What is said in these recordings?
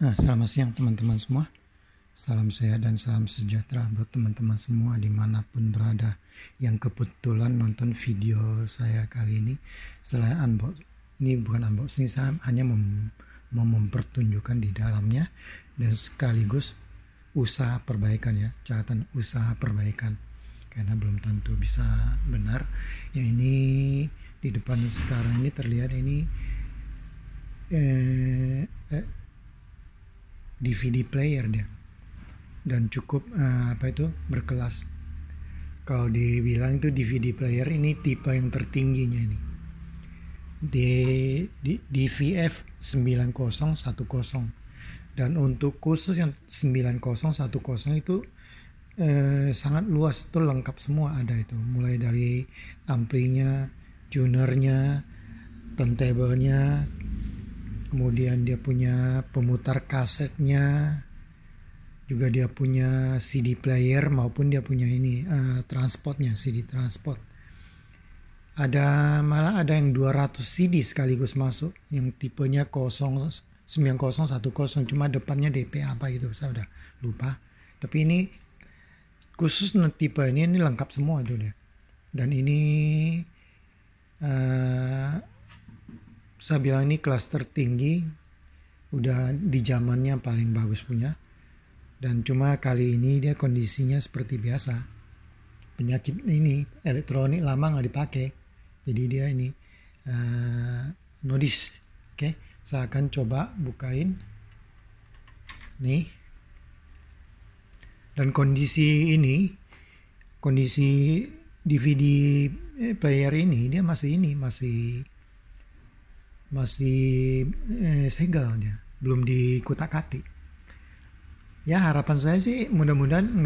Selamat siang teman-teman semua. Salam sehat dan salam sejahtera buat teman-teman semua dimanapun berada yang kebetulan nonton video saya kali ini. Selain ini bukan unboxing, saya hanya mau mempertunjukkan di dalamnya dan sekaligus usaha perbaikan ya, catatan usaha perbaikan karena belum tentu bisa benar. Ya, ini di depan sekarang ini terlihat ini DVD player dia dan cukup berkelas. Kalau dibilang itu DVD player ini tipe yang tertingginya ini DVF 9010, dan untuk khusus yang 9010 itu sangat luas, itu lengkap semua ada itu, mulai dari amplinya, tunernya, turntable-nya, kemudian dia punya pemutar kasetnya, juga dia punya CD player maupun dia punya ini transportnya, CD transport. Malah ada yang 200 CD sekaligus masuk, yang tipenya 9010, cuma depannya DP apa gitu saya udah lupa. Tapi ini khusus tipe ini lengkap semua itu dia. Dan ini saya bilang ini kelas tertinggi, udah di zamannya paling bagus punya. Dan cuma kali ini dia kondisinya seperti biasa, penyakit ini elektronik lama nggak dipakai, jadi dia ini nodis. Oke, saya akan coba bukain nih. Dan kondisi DVD player ini dia masih segel, dia belum dikutak-katik. Ya, harapan saya sih mudah-mudahan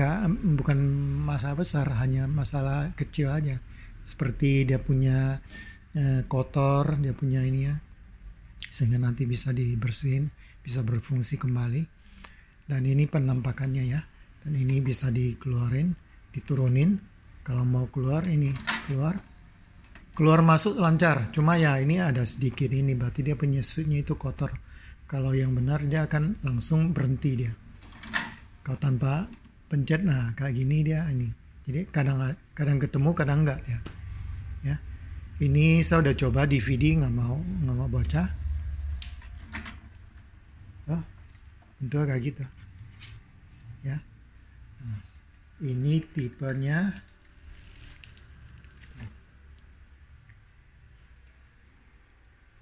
bukan masalah besar, hanya masalah kecil aja, seperti dia punya kotor, dia punya ini ya, sehingga nanti bisa dibersihin, bisa berfungsi kembali. Dan ini penampakannya ya, dan ini bisa dikeluarin, diturunin. Kalau mau keluar, ini keluar masuk lancar, cuma ya ini ada sedikit ini, berarti dia penyusutnya itu kotor. Kalau yang benar dia akan langsung berhenti dia. Kalau tanpa pencet, nah kayak gini dia ini. Jadi kadang ketemu, kadang enggak ya. Ya, ini saya udah coba DVD, nggak mau bocah. Itu kayak gitu. Ya, nah, ini tipenya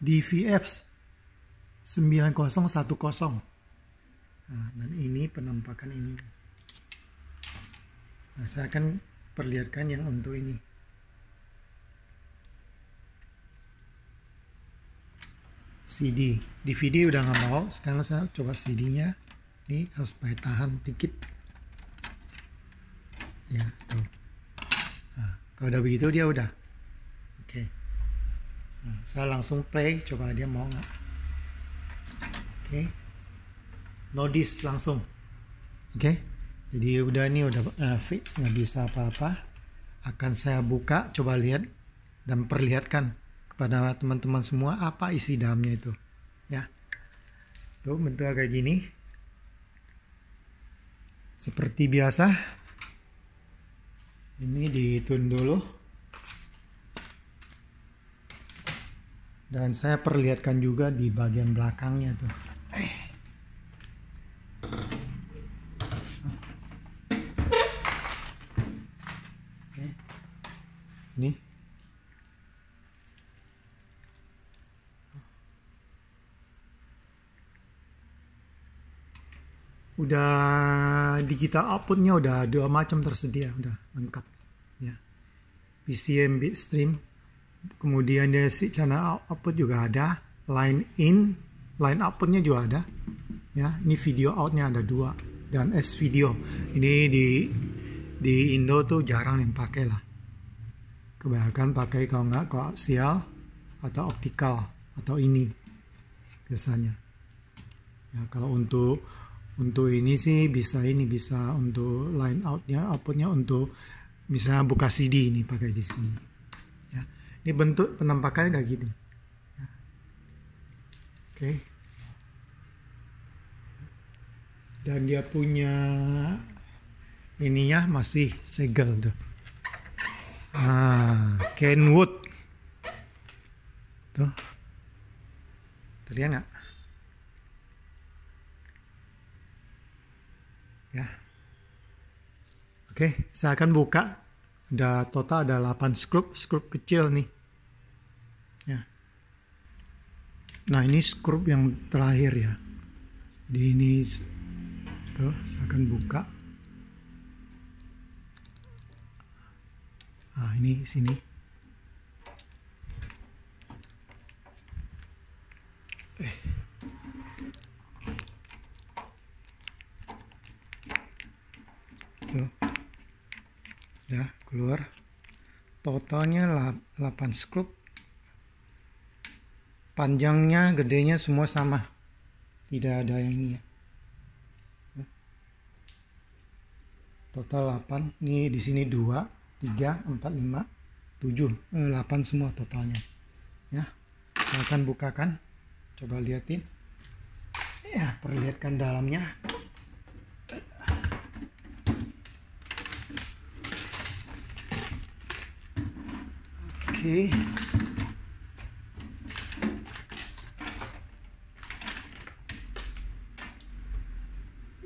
DVF 9010. Nah, dan ini penampakan ini. Nah, saya akan perlihatkan yang untuk ini. CD, DVD udah nggak mau. Sekarang saya coba CD-nya. Ini harus supaya tahan dikit. Ya, tuh. Nah, kalau udah begitu dia udah. Oke. Nah, saya langsung play, coba dia mau nggak. Oke. Nodis langsung. Oke. Jadi udah fix, nggak bisa apa-apa. Akan saya buka, coba lihat dan perlihatkan kepada teman-teman semua apa isi dalamnya itu. Ya. Tuh bentuknya kayak gini. Seperti biasa. Ini ditun dulu. Dan saya perlihatkan juga di bagian belakangnya tuh. Ini udah digital outputnya udah 2 macam tersedia, udah lengkap ya. PCM bitstream, kemudian dia si channel output juga ada, line outputnya juga ada ya. Ini video outnya ada 2, dan S video ini di Indo tuh jarang yang pakai lah, kebanyakan pakai kalau nggak koaksial atau optikal atau ini biasanya ya. Kalau untuk ini sih bisa untuk line outputnya untuk misalnya buka CD, ini pakai di sini ya. Ini bentuk penampakannya kayak gini ya. Oke. Dan dia punya ininya masih segel tuh. Kenwood tuh, terlihat nggak ya? Oke, saya akan buka. Ada total ada 8 skrup kecil nih ya. Nah, ini skrup yang terakhir ya. Di ini tuh, saya akan buka. Nah, ini sini. Tuh. Ya, keluar. Totalnya 8 skrup. Panjangnya, gedenya semua sama. Tidak ada yang ini ya. Total 8. Ini di sini 2, 3, 4, 5, 7, 8 semua totalnya. Ya. Saya akan bukakan. Coba lihatin. Ya, perlihatkan dalamnya. Oke.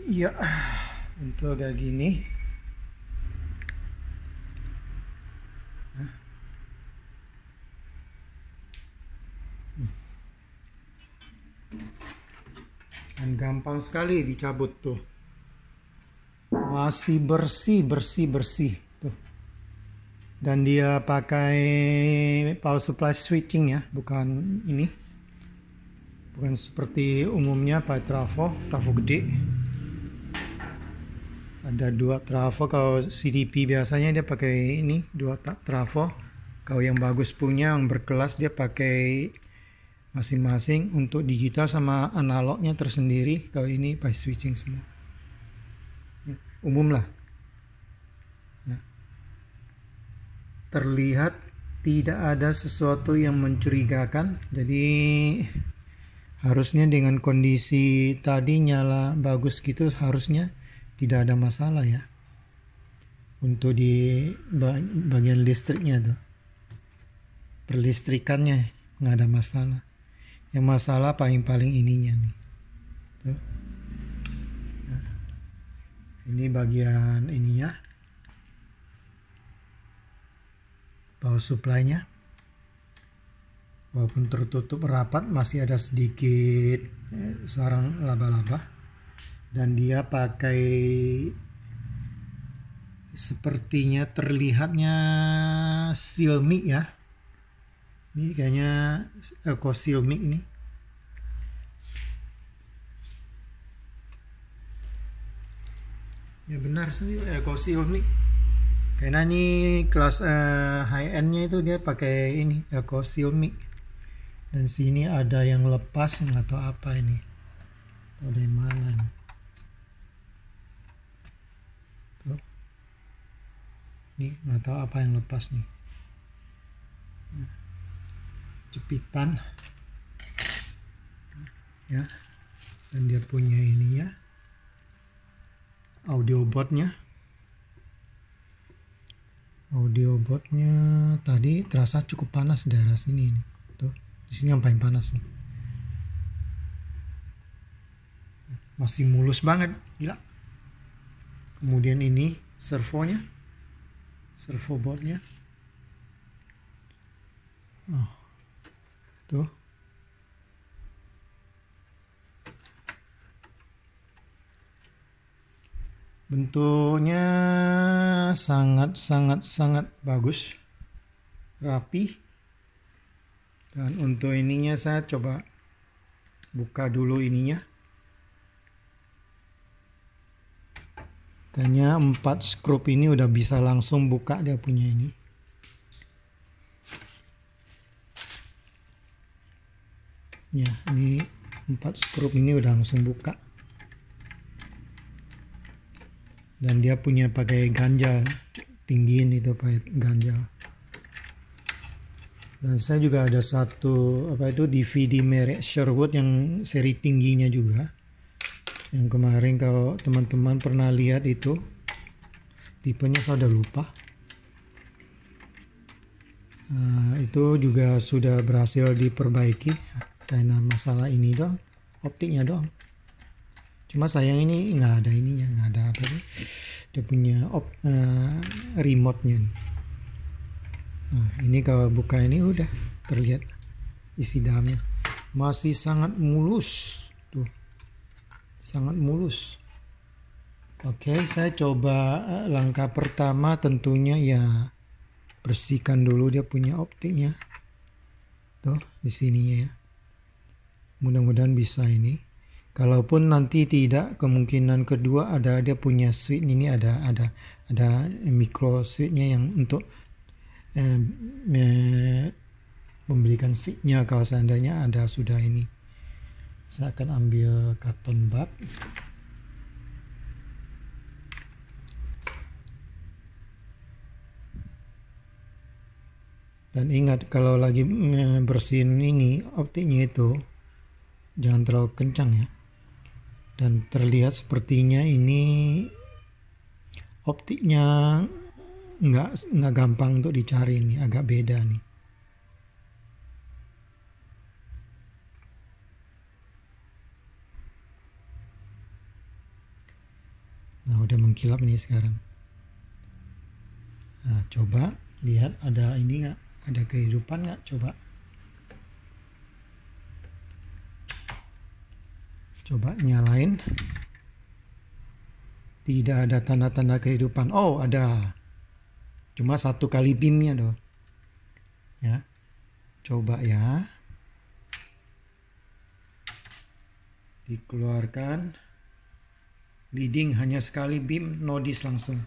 Iya, untuk kayak gini. Dan gampang sekali dicabut tuh. Masih bersih tuh. Dan dia pakai power supply switching ya, bukan ini. Bukan seperti umumnya pakai trafo gede. Ada 2 trafo. Kalau CDP biasanya dia pakai ini 2 trafo. Kalau yang bagus punya yang berkelas dia pakai masing-masing untuk digital sama analognya tersendiri. Kalau ini pakai switching semua. Umum lah. Terlihat tidak ada sesuatu yang mencurigakan, jadi harusnya dengan kondisi tadi nyala bagus gitu harusnya tidak ada masalah ya. Untuk di bagian listriknya tuh, perlistrikannya nggak ada masalah. Yang masalah paling ininya nih tuh. Ini bagian ininya, power supply-nya, walaupun tertutup rapat masih ada sedikit sarang laba-laba. Dan dia pakai sepertinya terlihatnya Silmic ya. Ini kayaknya Eco Silmic ini. Ya benar sih, Eco Silmic. Karena ini kelas high end-nya itu dia pakai ini Eco Silmic. Dan sini ada yang lepas, nggak tahu apa ini. Tahu dari mana nih. Tuh. Nih nggak tahu apa yang lepas nih. Jepitan. Ya. Dan dia punya ini ya. Audio boardnya tadi terasa cukup panas daerah sini nih. Tuh, di sini yang paling panas nih. Masih mulus banget, gila. Kemudian ini servo boardnya. Oh, tuh. Bentuknya sangat bagus, rapi. Dan untuk ininya saya coba buka dulu ininya. Kayaknya 4 skrup ini udah bisa langsung buka dia punya ini. Ya, ini 4 skrup ini udah langsung buka. Dan dia punya pakai ganjal, tinggiin itu pakai ganjal. Dan saya juga ada satu DVD merek Sherwood yang seri tingginya juga. Yang kemarin kalau teman-teman pernah lihat itu tipenya saya udah lupa. Itu juga sudah berhasil diperbaiki karena masalah ini doang, optiknya doang. Cuma sayang ini nggak ada ininya, nggak ada apa sih, dia punya remote-nya. Nah ini kalau buka ini udah terlihat isi dalamnya, masih sangat mulus tuh, sangat mulus. Oke, saya coba langkah pertama tentunya ya bersihkan dulu dia punya optiknya tuh di sininya ya. Mudah-mudahan bisa ini. Kalaupun nanti tidak, kemungkinan kedua ada dia punya switch ini, ada micro switchnya yang untuk memberikan signal kalau seandainya ada sudah ini. Saya akan ambil karton bud. Dan ingat kalau lagi bersihin ini optiknya itu jangan terlalu kencang ya. Dan terlihat sepertinya ini optiknya nggak gampang untuk dicari, ini agak beda nih. Nah udah mengkilap nih sekarang. Nah coba lihat ada ini nggak, ada kehidupan nggak, coba nyalain. Tidak ada tanda-tanda kehidupan. Oh ada, cuma satu kali beamnya doh ya. Coba ya, dikeluarkan, leading hanya sekali beam, no disk langsung.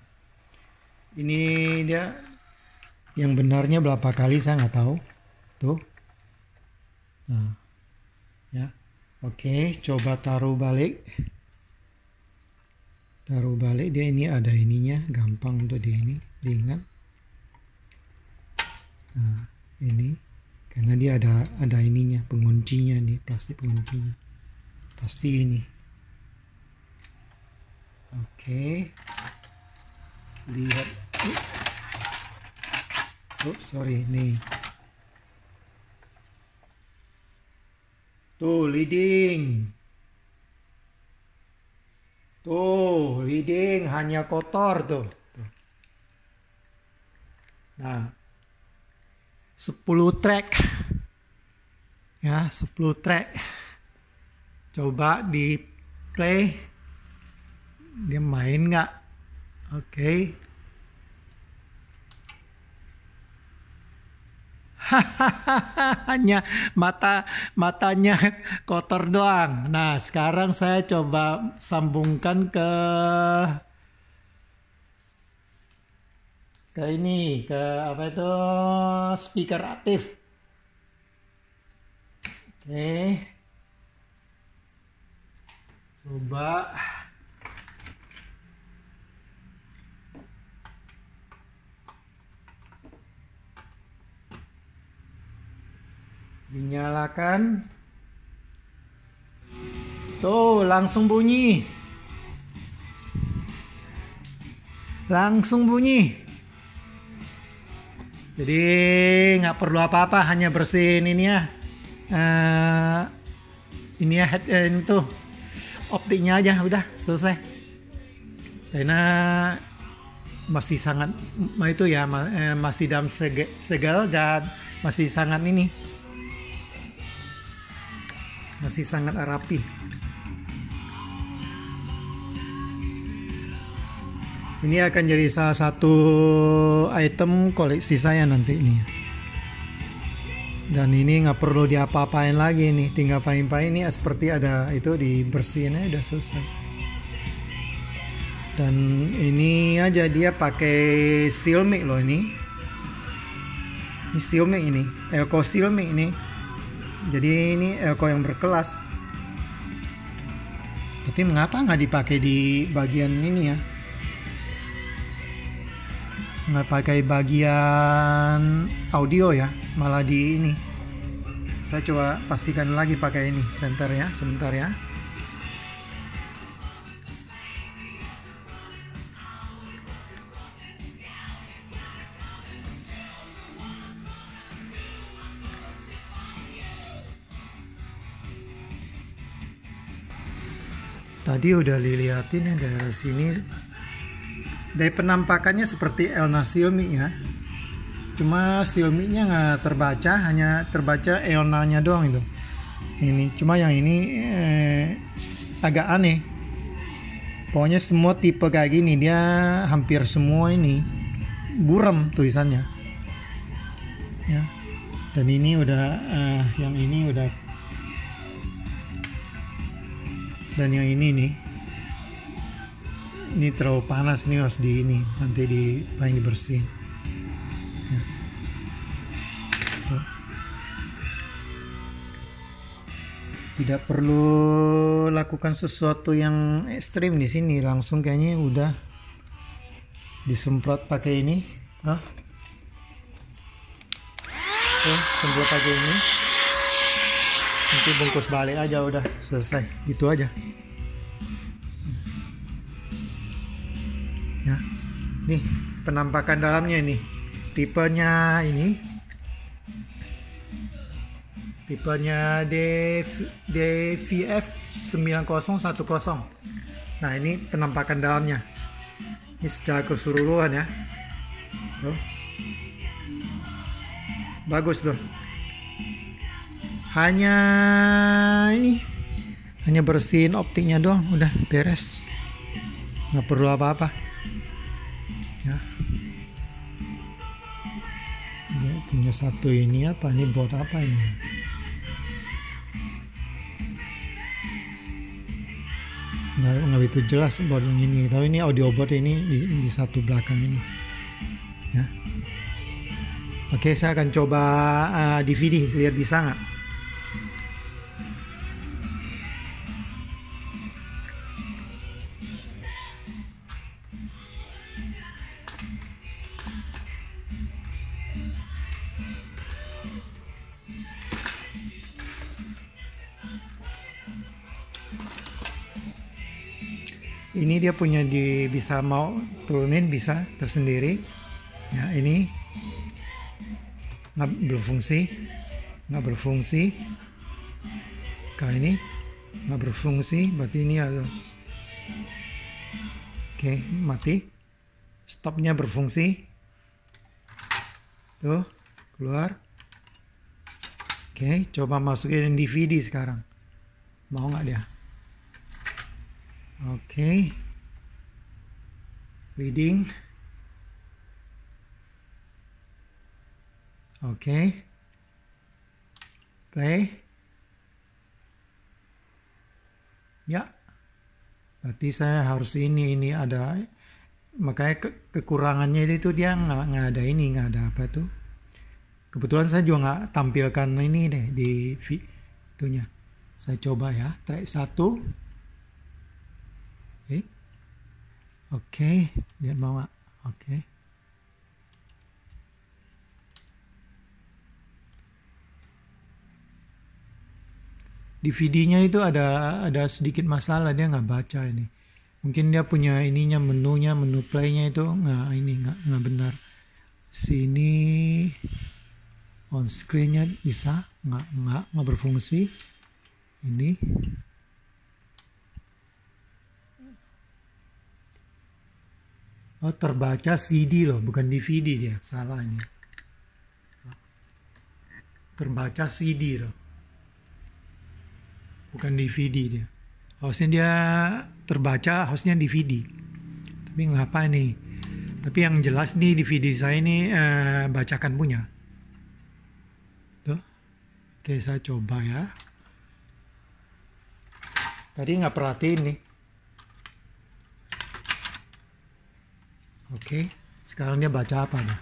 Ini dia yang benarnya berapa kali saya nggak tahu tuh. Nah ya, oke, coba taruh balik dia. Ini ada ininya, gampang untuk diingat. Nah ini karena dia ada ininya, penguncinya nih, plastik penguncinya pasti ini. Oke, lihat. Sorry nih. Tuh leading. Tuh leading hanya kotor tuh. Nah 10 track ya, 10 track. Coba di play, dia main nggak? Oke. Hanya matanya kotor doang. Nah sekarang saya coba sambungkan ke ini, ke apa itu, speaker aktif. Oke, coba dinyalakan. Tuh langsung bunyi. Jadi nggak perlu apa-apa, hanya bersihin ini ya. Ini ya itu optiknya aja udah selesai. Karena masih sangat itu ya, masih dalam segel dan masih sangat ini, masih sangat rapi. Ini akan jadi salah satu item koleksi saya nanti ini. Dan ini nggak perlu diapa-apain lagi nih, tinggal pain-pain ini seperti ada itu, dibersihinnya udah selesai. Dan ini aja dia pakai Silmic loh ini. Ini Silmic ini, Elco Silmic ini. Jadi ini Elco yang berkelas. Tapi mengapa nggak dipakai di bagian ini ya? Nggak pakai bagian audio ya, malah di ini. Saya coba pastikan lagi pakai ini senternya sebentar ya. Tadi udah dilihatin ya dari sini. Dari penampakannya seperti Elna Xiaomi ya. Cuma Xiaomi-nya nggak terbaca, hanya terbaca Elna-nya doang itu. Ini cuma yang ini agak aneh. Pokoknya semua tipe kayak gini dia hampir semua ini buram tulisannya. Ya. Dan ini udah yang ini udah, dan yang ini terlalu panas nih, harus di ini nanti paling dibersihin ya. Tidak perlu lakukan sesuatu yang ekstrim di sini, langsung kayaknya udah disemprot pakai ini. Semprot pakai ini, nanti bungkus balik aja, udah selesai gitu aja ya. Nih penampakan dalamnya ini, tipenya DVF 9010. Nah ini penampakan dalamnya ini secara keseluruhan ya. Bagus tuh. Hanya bersihin optiknya doang, udah beres, nggak perlu apa-apa ya. Dia punya satu ini apa nih, buat apa ini? Nggak begitu jelas buat yang ini, tapi ini audio board ini di satu belakang ini ya. Oke, saya akan coba DVD, lihat bisa nggak. Ini dia punya bisa mau turunin, bisa tersendiri ya. Ini nggak berfungsi. Kalau ini nggak berfungsi, berarti ini ada. Oke, mati. Stopnya berfungsi. Tuh, keluar. Oke, coba masukin DVD sekarang. Mau nggak dia? Oke. Leading. Oke. Play. Ya. Berarti saya harus ini ada, makanya kekurangannya itu dia nggak ada apa tuh. Kebetulan saya juga nggak tampilkan ini deh di itunya. Saya coba ya, track 1. Oke, lihat mau nggak? Oke. DVD-nya itu ada sedikit masalah, dia nggak baca ini. Mungkin dia punya ininya, menu play-nya itu nggak benar. Sini on screen-nya bisa nggak berfungsi. Ini terbaca CD loh, bukan DVD dia, salahnya. Terbaca CD loh, bukan DVD dia. Harusnya dia terbaca, harusnya DVD. Tapi ngapa nih? Tapi yang jelas nih DVD saya ini bacakan punya. Tuh. Oke, saya coba ya. Tadi nggak perhatiin nih. Oke, sekarang dia baca apa nih?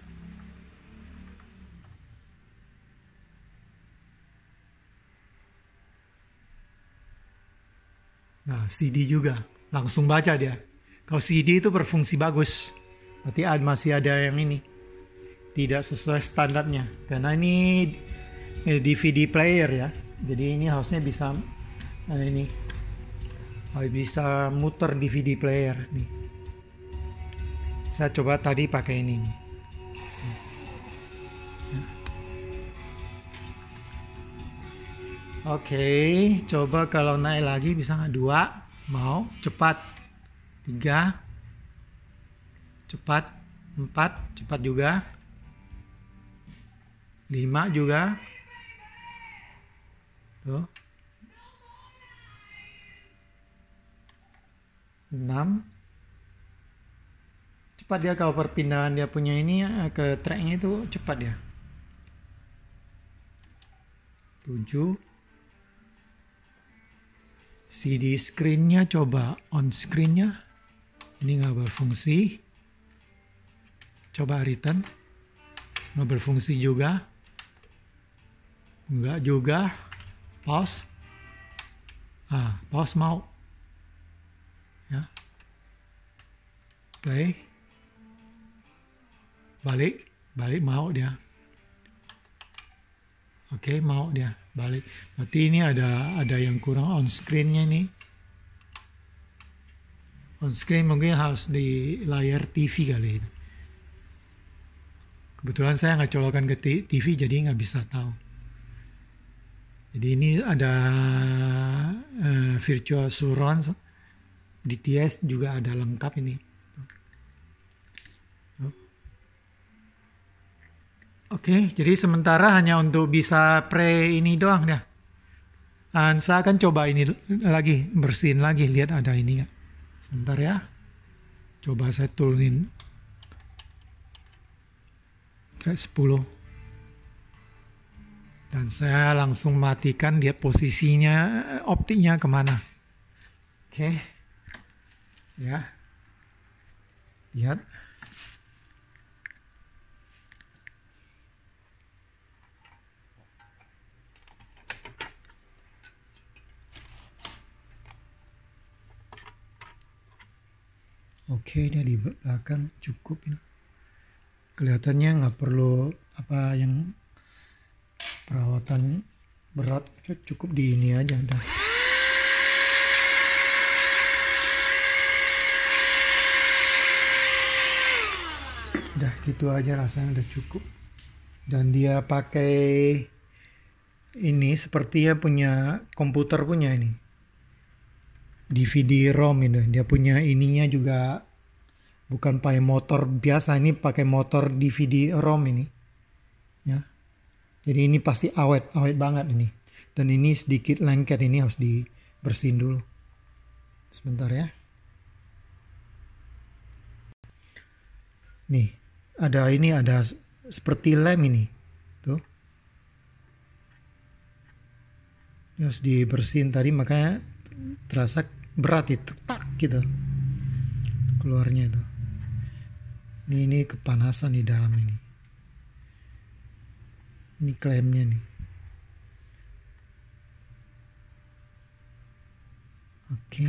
Nah, CD juga langsung baca dia. Kalau CD itu berfungsi bagus, berarti masih ada yang ini tidak sesuai standarnya. Karena ini DVD player ya, jadi ini harusnya bisa bisa muter DVD player nih. Saya coba tadi pakai ini nih. Oke, coba kalau naik lagi bisa nggak 2 mau cepat. 3, cepat. 4, cepat juga. 5 juga. Tuh. 6. Cepat dia kalau perpindahan dia punya ini ke tracknya itu cepat dia. 7. CD screen-nya coba on screen-nya. Ini nggak berfungsi. Coba return. Nggak berfungsi juga. Enggak juga. Pause. Pause mau. Ya. Play. Balik mau dia. Oke, mau dia balik. Berarti ini ada yang kurang on screen-nya nih. On screen mungkin harus di layar TV kali ini. Kebetulan saya nggak colokan ke TV jadi nggak bisa tahu. Jadi ini ada virtual surround, DTS juga ada lengkap ini. Oke, jadi sementara hanya untuk bisa pre ini doang ya. Dan saya akan coba ini lagi, bersihin lagi, lihat ada ini nggak. Sebentar ya. Coba saya turunin track 10. Dan saya langsung matikan dia posisinya, optiknya kemana. Oke. Ya. Lihat. Oke, dia di belakang cukup ini. Kelihatannya nggak perlu apa yang perawatan berat, cukup di ini aja udah. Udah gitu aja rasanya udah cukup. Dan dia pakai ini sepertinya punya komputer punya ini. DVD-ROM ini. Dia punya ininya juga bukan pakai motor biasa, ini pakai motor DVD-ROM ini. Ya. Jadi ini pasti awet banget ini. Dan ini sedikit lengket, ini harus dibersihin dulu. Sebentar ya. Nih, ada seperti lem ini. Tuh. Ini harus dibersihin tadi makanya terasa berat itu, tak gitu. Keluarnya itu. Ini kepanasan di dalam ini. Ini klemnya nih. Oke.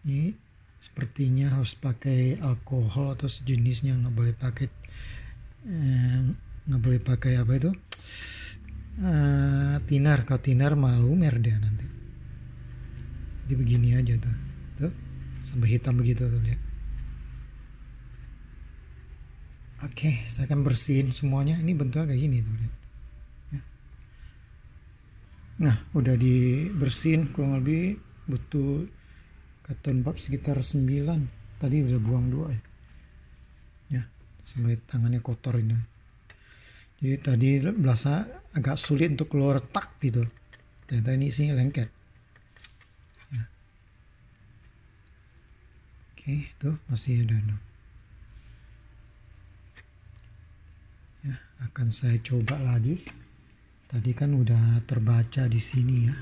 Ini sepertinya harus pakai alkohol atau sejenisnya, nggak boleh pakai apa itu, tinar. Kalau tinar malu dia nanti. Jadi begini aja tuh sampai hitam begitu tuh lihat. Oke, saya akan bersihin semuanya. Ini bentuknya kayak gini tuh lihat. Ya. Nah, udah dibersihin kurang lebih butuh cotton bud sekitar 9. Tadi udah buang 2 ya. Ya, sampai tangannya kotor ini. Jadi tadi berasa agak sulit untuk keluar tak gitu. Ternyata ini sih lengket. Ya. Oke, tuh masih ada. Ya, akan saya coba lagi. Tadi kan udah terbaca di sini ya.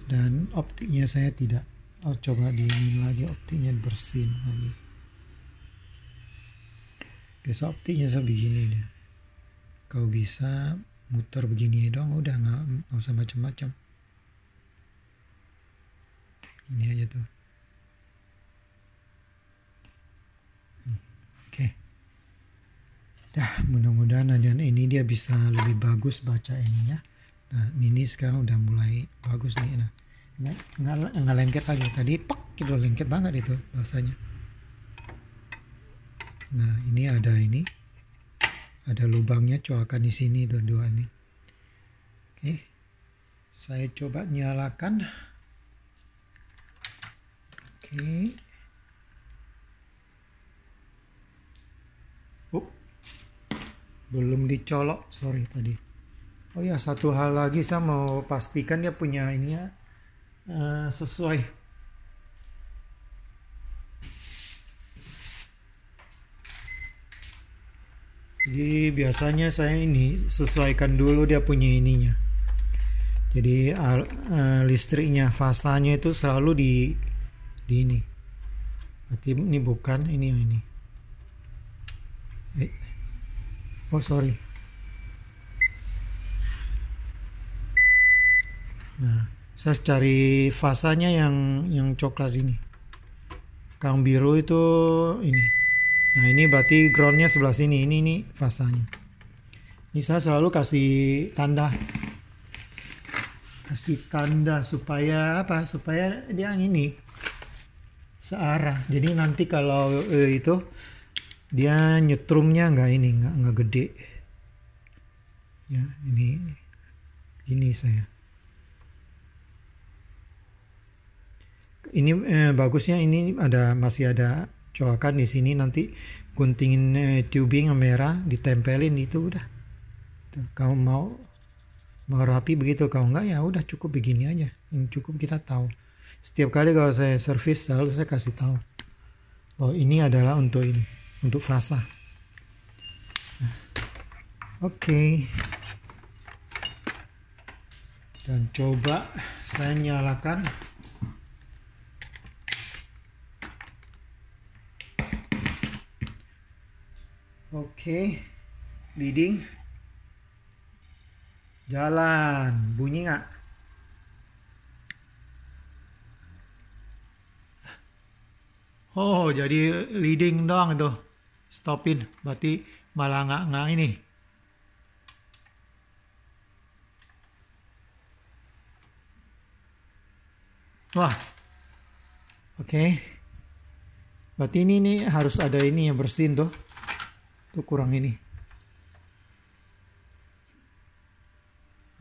Dan optiknya saya tidak. Coba di ini lagi, optiknya bersihin lagi. Biasa optiknya saya begini dia. Kalau bisa muter begini doang, udah nggak usah macam-macam. Ini aja tuh. Oke. Dah, mudah-mudahan ini dia bisa lebih bagus baca ininya. Nah, ini sekarang udah mulai bagus nih. Nah, nggak lengket lagi. Tadi pak gitu lengket banget itu rasanya. Nah, ini ada lubangnya, coakan di sini tuh 2 nih. Oke, saya coba nyalakan. Oke. Belum dicolok, sorry tadi. Oh ya, satu hal lagi saya mau pastikan dia punya ini ya, sesuai. Jadi biasanya saya ini sesuaikan dulu dia punya ininya. Jadi listriknya, fasanya itu selalu di ini. Berarti ini bukan, ini yang ini. Oh sorry. Nah, saya cari fasanya yang coklat ini. Yang biru itu ini. Nah, ini berarti groundnya sebelah sini. Ini fasanya. Ini saya selalu kasih tanda. Kasih tanda supaya apa? Supaya dia yang ini searah. Jadi nanti kalau itu dia nyetrumnya nggak gede. Ya, ini saya. Ini bagusnya ini masih ada colokan di sini, nanti guntingin tubing yang merah ditempelin itu udah. Kalau mau rapi begitu, kalau enggak ya udah cukup begini aja. Yang cukup kita tahu. Setiap kali kalau saya servis selalu saya kasih tahu. Oh, ini adalah untuk ini, untuk fasa. Oke. Dan coba saya nyalakan. Oke, leading, jalan, bunyi nggak? Oh, jadi leading doang itu, stopin, berarti malah nggak ini. Wah, oke, berarti ini harus ada ini yang bersin tuh. Itu kurang ini.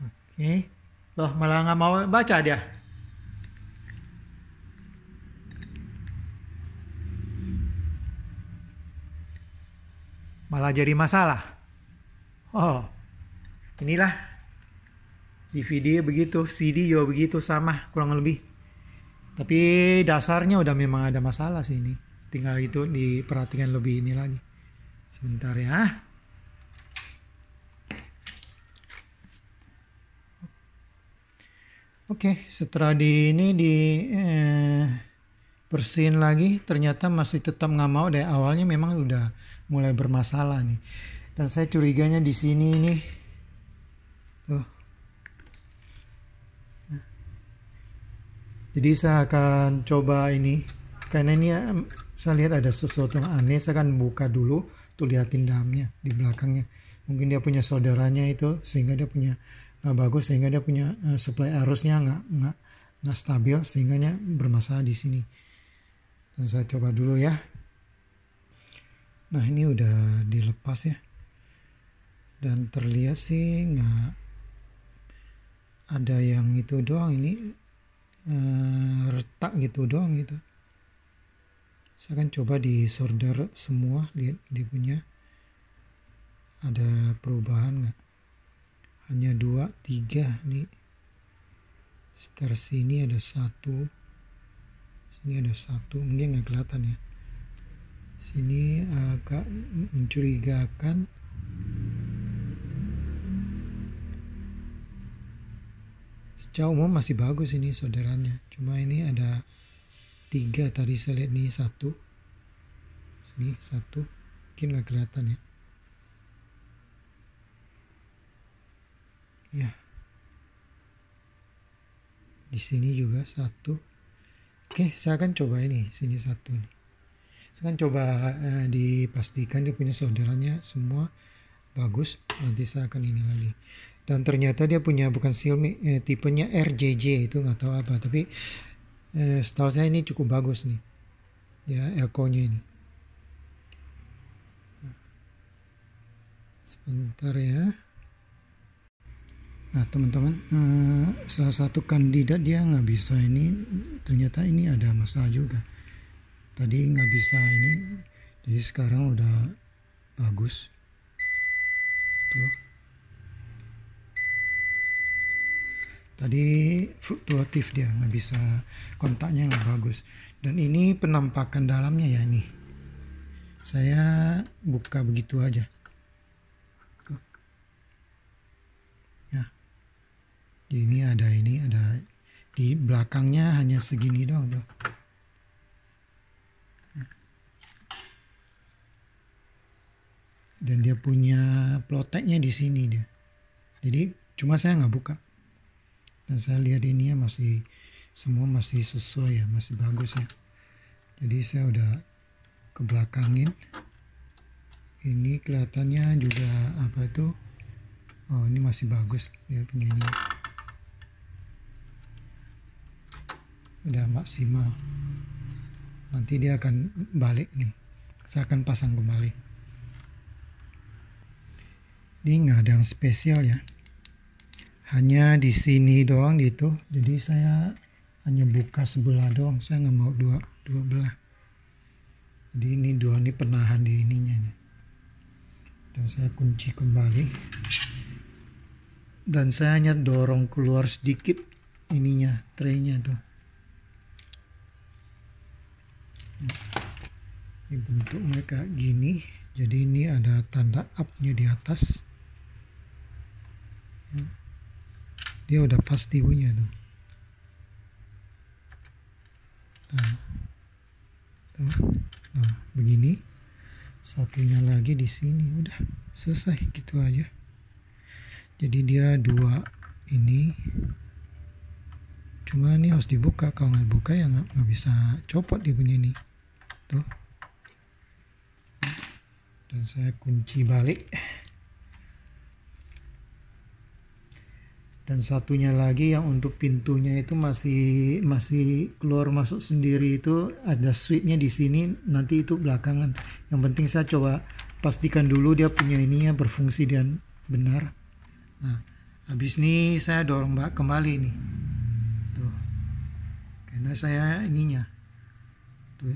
Oke. Loh, malah nggak mau baca dia. Malah jadi masalah. Oh, inilah DVD begitu, CD juga begitu, sama kurang lebih. Tapi dasarnya udah memang ada masalah sih ini. Tinggal itu diperhatikan lebih ini lagi. Sebentar ya. Oke, setelah bersihin lagi, ternyata masih tetap nggak mau deh. Awalnya memang udah mulai bermasalah nih. Dan saya curiganya di sini nih. Tuh. Jadi saya akan coba ini. Karena ini saya lihat ada sesuatu yang aneh. Saya akan buka dulu. Tuh liatin dalamnya di belakangnya. Mungkin dia punya saudaranya itu sehingga dia punya nggak bagus, sehingga dia punya supply arusnya nggak stabil, sehingga bermasalah di sini. Dan saya coba dulu ya. Nah, ini udah dilepas ya. Dan terlihat sih nggak ada yang itu doang, ini retak gitu doang gitu. Saya akan coba di solder semua, lihat dia punya ada perubahan nggak. Hanya 2, 3 nih. Sekitar sini ada 1, sini ada 1, mungkin nggak kelihatan ya. Sini agak mencurigakan. Secara umum masih bagus ini solderannya. Cuma ini ada 3 tadi saya lihat nih, 1. Sini 1. Mungkin nggak kelihatan ya. Ya. Di sini juga 1. Oke, saya akan coba ini. Sini 1 nih. Saya akan coba dipastikan dia punya solderannya semua bagus. Nanti saya akan ini lagi. Dan ternyata dia punya bukan Xiaomi, tipenya RJJ, itu nggak tahu apa. Tapi setahu saya ini cukup bagus nih. Ya, elko-nya ini. Sebentar ya. Nah teman-teman, salah satu kandidat dia nggak bisa ini, ternyata ini ada masalah juga. Tadi nggak bisa ini, jadi sekarang udah bagus tuh. Tadi fluktuatif, dia nggak bisa, kontaknya nggak bagus. Dan ini penampakan dalamnya ya, nih saya buka begitu aja tuh. Ya, jadi ini ada di belakangnya hanya segini doang tuh. Dan dia punya ploteknya di sini dia. Jadi cuma saya nggak buka. Dan saya lihat ini ya semua masih sesuai ya, masih bagus ya. Jadi saya udah ke belakangin. Ini kelihatannya juga apa itu? Oh, ini masih bagus ya, punya ini. Udah maksimal. Nanti dia akan balik nih. Saya akan pasang kembali. Ini nggak ada yang spesial ya. Hanya di sini doang gitu. Jadi saya hanya buka sebelah doang. Saya nggak mau dua belah. Jadi ini dua ini penahan di ininya nih. Dan saya kunci kembali. Dan saya hanya dorong keluar sedikit ininya, traynya tuh. Ini bentuknya kayak gini. Jadi ini ada tanda up-nya di atas. Dia udah pasti punya tuh. Nah, begini. Satunya lagi di sini, udah selesai gitu aja. Jadi dia dua ini. Cuma ini harus dibuka. Kalau nggak buka ya nggak bisa copot dia punya ini. Tuh. Dan saya kunci balik. Dan satunya lagi yang untuk pintunya itu masih keluar masuk sendiri, itu ada switchnya di sini, nanti itu belakangan. Yang penting saya coba pastikan dulu dia punya ininya berfungsi dan benar. Nah, habis ini saya dorong kembali nih. Tuh. Karena saya ininya. Tuh.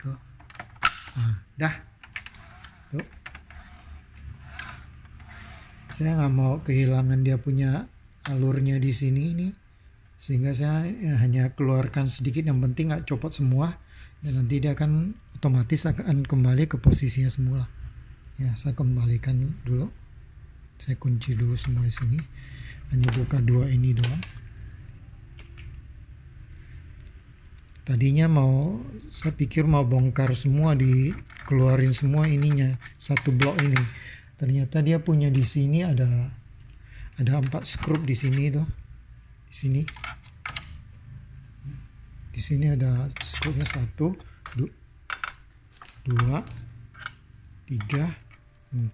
Tuh. Ah, dah. Tuh. Saya nggak mau kehilangan dia punya alurnya di sini ini, sehingga saya hanya keluarkan sedikit. Yang penting nggak copot semua, dan nanti dia akan otomatis akan kembali ke posisinya semula. Ya, saya kembalikan dulu. Saya kunci dulu semua di sini. Hanya buka dua ini doang. Tadinya saya pikir mau bongkar semua, dikeluarin semua ininya, satu blok ini. Ternyata dia punya di sini ada 4 skrup di sini tuh. Di sini. Di sini ada skrupnya 1, 2, 3,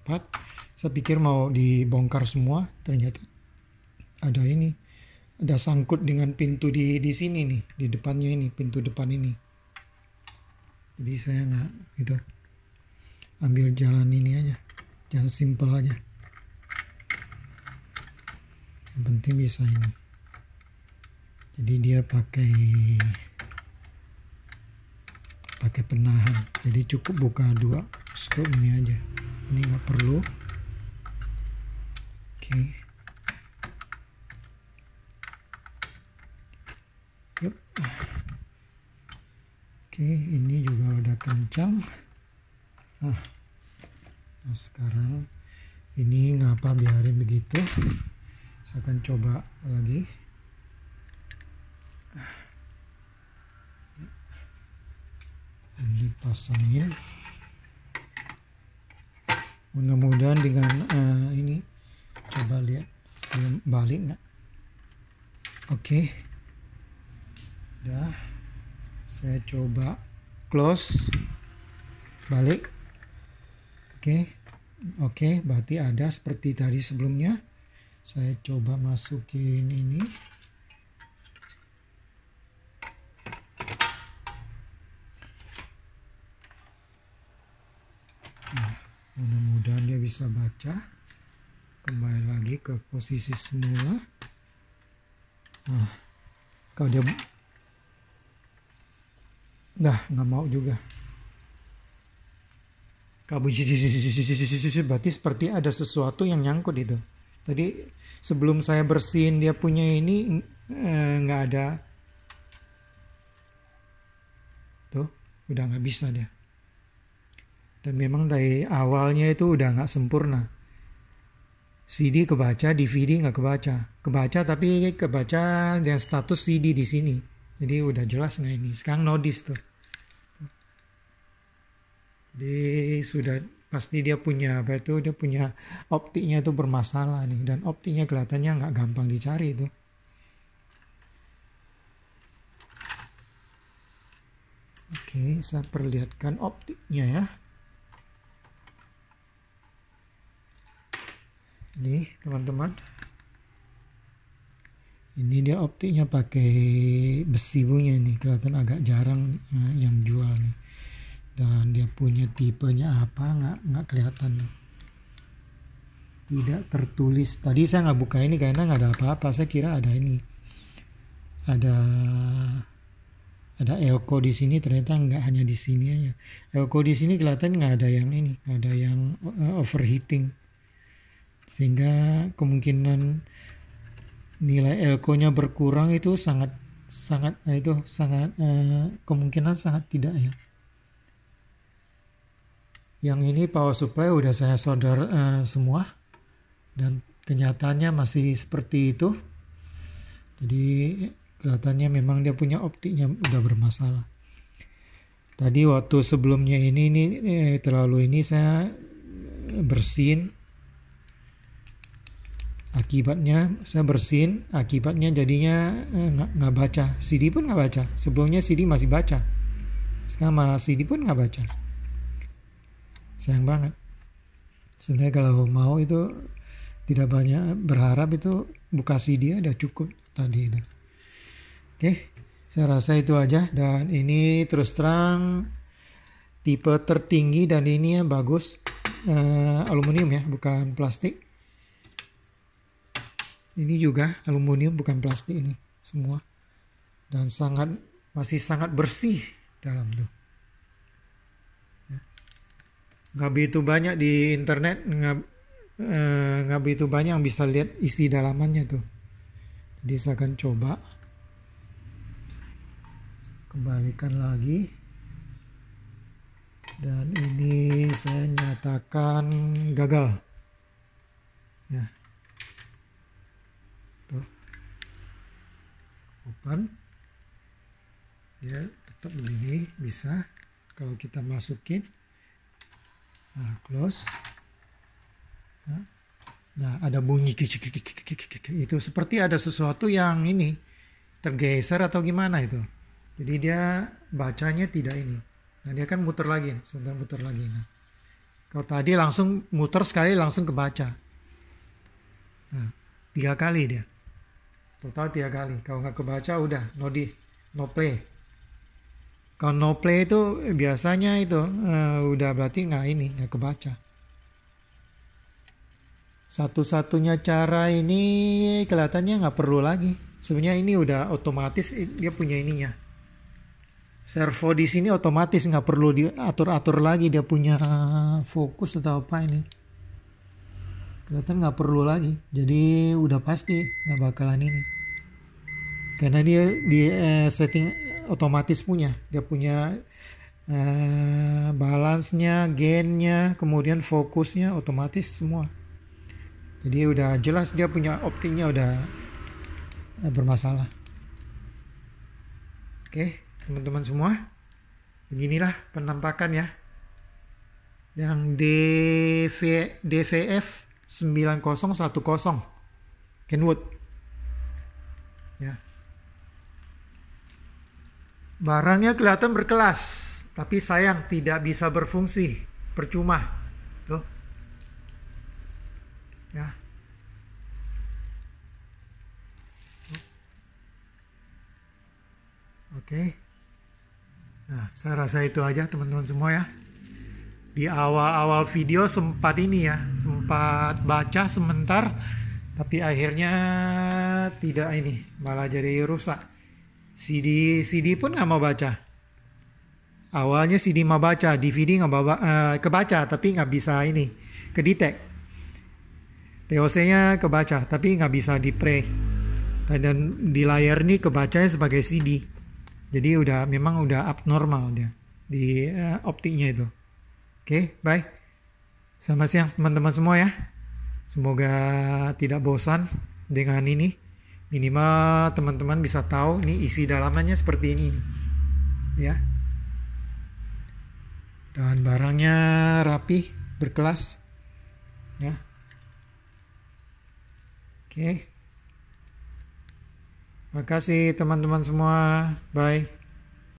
4. Saya pikir mau dibongkar semua, ternyata ada ini. Ada sangkut dengan pintu di sini nih, di depannya ini, pintu depan ini. Jadi saya nggak gitu. Ambil jalan ini aja. Yang simple aja. Yang penting bisa ini. Jadi dia pakai penahan. Jadi cukup buka 2 skrup ini aja. Ini nggak perlu. Oke. Yup. Oke, ini juga udah kencang. Nah, sekarang ini ngapa biarin begitu. Saya akan coba lagi. Ini pasangin. Mudah-mudahan dengan ini, coba lihat balik nggak. Oke. Udah. Saya coba close. Balik. Oke, berarti ada seperti tadi sebelumnya. Saya coba masukin ini. Nah, mudah-mudahan dia bisa baca. Kembali lagi ke posisi semula. Nah, kalau dia Dah nggak mau juga. Kabut berarti seperti ada sesuatu yang nyangkut itu. Tadi sebelum saya bersihin dia punya ini nggak ada. Tuh udah nggak bisa dia. Dan memang dari awalnya itu udah nggak sempurna. CD kebaca, DVD nggak kebaca. Kebaca tapi kebaca dengan status CD di sini. Jadi udah jelas nggak ini. Sekarang no disk tuh. Jadi sudah pasti dia punya apa itu, dia punya optiknya itu bermasalah nih, dan optiknya kelihatannya nggak gampang dicari itu. Oke, saya perlihatkan optiknya ya. Ini teman-teman, ini dia optiknya pakai besi punya, ini kelihatan agak jarang yang jual nih. Dan dia punya tipenya apa nggak kelihatan, tidak tertulis. Tadi saya nggak buka ini karena nggak ada apa-apa, saya kira ada ini, ada Elko di sini, ternyata nggak, hanya di sini aja. Elko di sini kelihatan nggak ada yang ini, nggak ada yang overheating, sehingga kemungkinan nilai Elko-nya berkurang itu sangat kemungkinan sangat tidak ya. Yang ini power supply udah saya solder semua, dan kenyataannya masih seperti itu. Jadi kelihatannya memang dia punya optiknya udah bermasalah. Tadi waktu sebelumnya ini terlalu ini saya bersihin, akibatnya jadinya nggak baca. CD pun nggak baca. Sebelumnya CD masih baca, sekarang malah CD pun nggak baca. Sayang banget. Sebenarnya kalau mau itu tidak banyak berharap, itu buka CD ada cukup tadi itu. Oke, saya rasa itu aja. Dan ini terus terang tipe tertinggi, dan ini ya bagus, aluminium ya, bukan plastik. Ini juga aluminium bukan plastik, ini semua, dan masih sangat bersih dalam tuh. Nggak begitu banyak di internet, nggak begitu banyak yang bisa lihat isi dalamannya tuh. Jadi saya akan coba kembalikan lagi, dan ini saya nyatakan gagal ya. Tuh, open, dia tetap begini, bisa kalau kita masukin. Nah, close. Nah, ada bunyi itu seperti ada sesuatu yang ini tergeser atau gimana itu. Jadi dia bacanya tidak ini. Nah, dia kan muter lagi, sebentar muter lagi. Nah, kalau tadi langsung muter sekali langsung kebaca. Nah, 3 kali dia. Total 3 kali. Kalau nggak kebaca udah no play. Kalau no play itu biasanya itu udah berarti nggak kebaca. Satu-satunya cara ini kelihatannya nggak perlu lagi. Sebenarnya ini udah otomatis, dia punya ininya. Servo di sini otomatis, nggak perlu diatur-atur lagi, dia punya fokus atau apa ini. Kelihatan nggak perlu lagi. Jadi udah pasti nggak bakalan ini. Karena dia di setting otomatis punya. Dia punya balance-nya, gain-nya, kemudian fokusnya otomatis semua. Jadi udah jelas dia punya optiknya udah bermasalah. Oke, teman-teman semua, beginilah penampakan ya yang DVF 9010 Kenwood ya. Barangnya kelihatan berkelas, tapi sayang tidak bisa berfungsi, percuma tuh ya. Oke. Nah, saya rasa itu aja teman-teman semua ya. Di awal-awal video sempat baca sebentar, tapi akhirnya tidak ini, malah jadi rusak. CD pun nggak mau baca. Awalnya CD mah baca, DVD nggak kebaca tapi nggak bisa ini kedetek. TOC-nya kebaca tapi nggak bisa di play. Dan di layar ini kebacanya sebagai CD. Jadi memang udah abnormal dia di optiknya itu. Oke, bye. Selamat siang teman-teman semua ya. Semoga tidak bosan dengan ini. Minimal teman-teman bisa tahu ini isi dalamannya seperti ini. Ya. Dan barangnya rapi, berkelas. Ya. Oke. Makasih teman-teman semua. Bye.